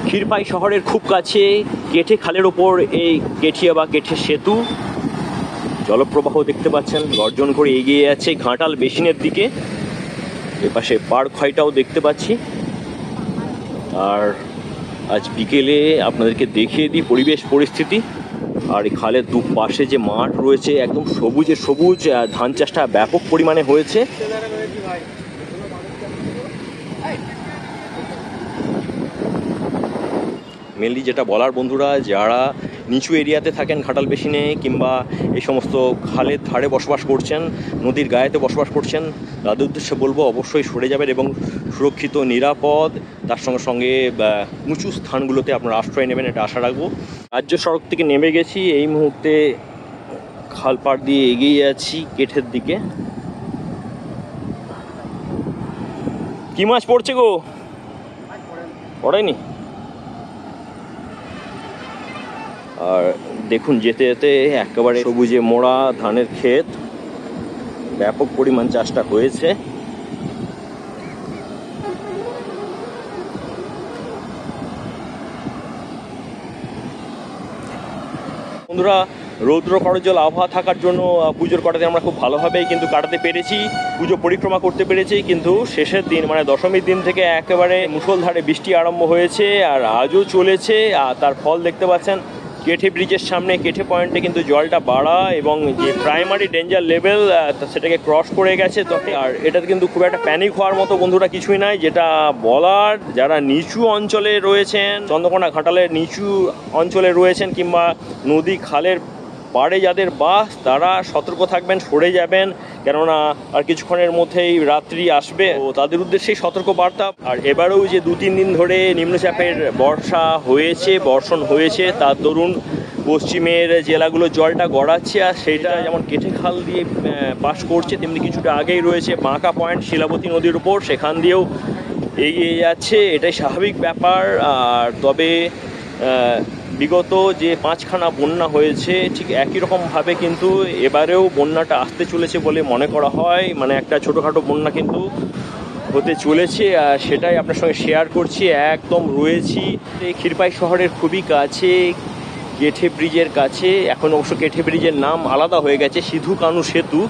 ক্ষীরপাই শহরের খুব কাছে কেঠে খালের ওপর এই কেঠিয়া বা কেঠে সেতু। জলপ্রবাহ দেখতে পাচ্ছেন গর্জন করে এগিয়ে যাচ্ছে ঘাটাল বেসিনের দিকে। এপাশে পার্ক হয়টাও দেখতে পাচ্ছি। আর আজ বিকেলে আপনাদেরকে দেখিয়ে দিই পরিবেশ পরিস্থিতি। আর এই খালের দুপাশে যে মাঠ রয়েছে একদম সবুজে সবুজ, ধান চাষটা ব্যাপক পরিমাণে হয়েছে। মেনলি যেটা বলার বন্ধুরা, যারা নিচু এরিয়াতে থাকেন ঘাটাল বেসিনে কিংবা এই সমস্ত খালের ধারে বসবাস করছেন, নদীর গায়েতে বসবাস করছেন, তাদের উদ্দেশ্যে বলবো অবশ্যই সরে যাবেন এবং সুরক্ষিত নিরাপদ তার সঙ্গে সঙ্গে উঁচু স্থানগুলোতে আপনারা আশ্রয় নেবেন, এটা আশা রাখবো। রাজ্য সড়ক থেকে নেমে গেছি, এই মুহূর্তে খাল পাড় দিয়ে এগিয়ে যাচ্ছি কেঠের দিকে। কি মাছ পড়ছে গো? পড়েনি? আর দেখুন যেতে যেতে একেবারে সবুজে মোড়া ধানের ক্ষেত, ব্যাপক পরিমাণ চাষটা হয়েছে। বন্ধুরা, রৌদ্র করজ্জ্বল আবহাওয়া থাকার জন্য পুজোর কটাতে আমরা খুব ভালোভাবেই কিন্তু কাটাতে পেরেছি, পুজো পরিক্রমা করতে পেরেছি। কিন্তু শেষের দিন মানে দশমীর দিন থেকে একেবারে মুষলধারে বৃষ্টি আরম্ভ হয়েছে আর আজও চলেছে। আর তার ফল দেখতে পাচ্ছেন কেঠে ব্রিজের সামনে কেঠে পয়েন্টে কিন্তু জলটা বাড়া এবং যে প্রাইমারি ডেঞ্জার লেভেল সেটাকে ক্রস করে গেছে। তো আর এটাতে কিন্তু খুব একটা প্যানিক হওয়ার মতো বন্ধুরা কিছুই নাই। যেটা বলার, যারা নিচু অঞ্চলে রয়েছেন, চন্দ্রকোনা ঘাটালের নিচু অঞ্চলে রয়েছেন কিংবা নদী খালের পাড়ে যাদের বাস, তারা সতর্ক থাকবেন, সরে যাবেন, কেননা আর কিছুক্ষণের মধ্যেই রাত্রি আসবে। ও তাদের উদ্দেশ্যেই সতর্ক বার্তা। আর এবারেও যে 2-3 দিন ধরে নিম্নচাপের বর্ষণ হয়েছে, তার দরুন পশ্চিমের জেলাগুলো জলটা গড়াচ্ছে। আর সেটা যেমন কেঠে খাল দিয়ে পাস করছে, তেমনি কিছুটা আগেই রয়েছে বাঁকা পয়েন্ট শিলাবতী নদীর উপর, সেখান দিয়েও এগিয়ে যাচ্ছে। এটাই স্বাভাবিক ব্যাপার। আর তবে বিগত যে 5খানা বন্যা হয়েছে, ঠিক একই রকমভাবে কিন্তু এবারেও বন্যাটা আসতে চলেছে বলে মনে করা হয়। মানে একটা ছোটোখাটো বন্যা কিন্তু হতে চলেছে, আর সেটাই আপনার সঙ্গে শেয়ার করছি। একদম রয়েছি এই ক্ষীরপাই শহরের খুবই কাছে, কেঠে ব্রিজের কাছে। এখন অবশ্য কেঠে ব্রিজের নাম আলাদা হয়ে গেছে, সিধু কানু সেতু।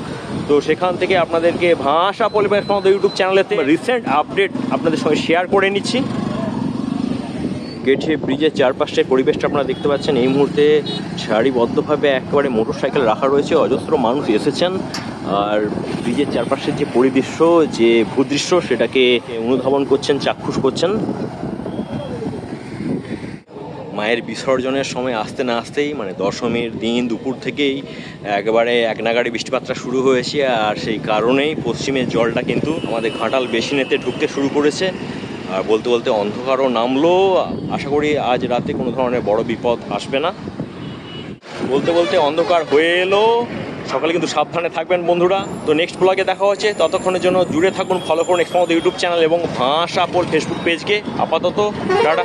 তো সেখান থেকে আপনাদেরকে ভাষা পরিবেশ আমাদের ইউটিউব চ্যানেলেতে রিসেন্ট আপডেট আপনাদের সঙ্গে শেয়ার করে নিচ্ছি। কেঠে ব্রিজের চারপাশের পরিবেশটা আপনারা দেখতে পাচ্ছেন। এই মুহূর্তে সারিবদ্ধভাবে একেবারে মোটরসাইকেল রাখা রয়েছে, অজস্র মানুষ এসেছেন। আর ব্রিজের চারপাশের যে পরিদৃশ্য, যে ভূদৃশ্য, সেটাকে অনুধাবন করছেন, চাক্ষুষ করছেন। মায়ের বিসর্জনের সময় আসতে না আসতেই মানে দশমীর দিন দুপুর থেকেই একেবারে এক নাগাড়ি বৃষ্টিপাতটা শুরু হয়েছে। আর সেই কারণেই পশ্চিমের জলটা কিন্তু আমাদের ঘাটাল বেসিনেতে ঢুকতে শুরু করেছে। আর বলতে বলতে অন্ধকারও নামলো। আশা করি আজ রাতে কোনো ধরনের বড় বিপদ আসবে না। বলতে বলতে অন্ধকার হয়ে এলো। সকালে কিন্তু সাবধানে থাকবেন বন্ধুরা। তো নেক্সট ব্লগে দেখা হচ্ছে, ততক্ষণের জন্য জুড়ে থাকুন, ফলো করুন আমাদের ইউটিউব চ্যানেল এবং ভাষা পোল ফেসবুক পেজকে। আপাতত টাটা।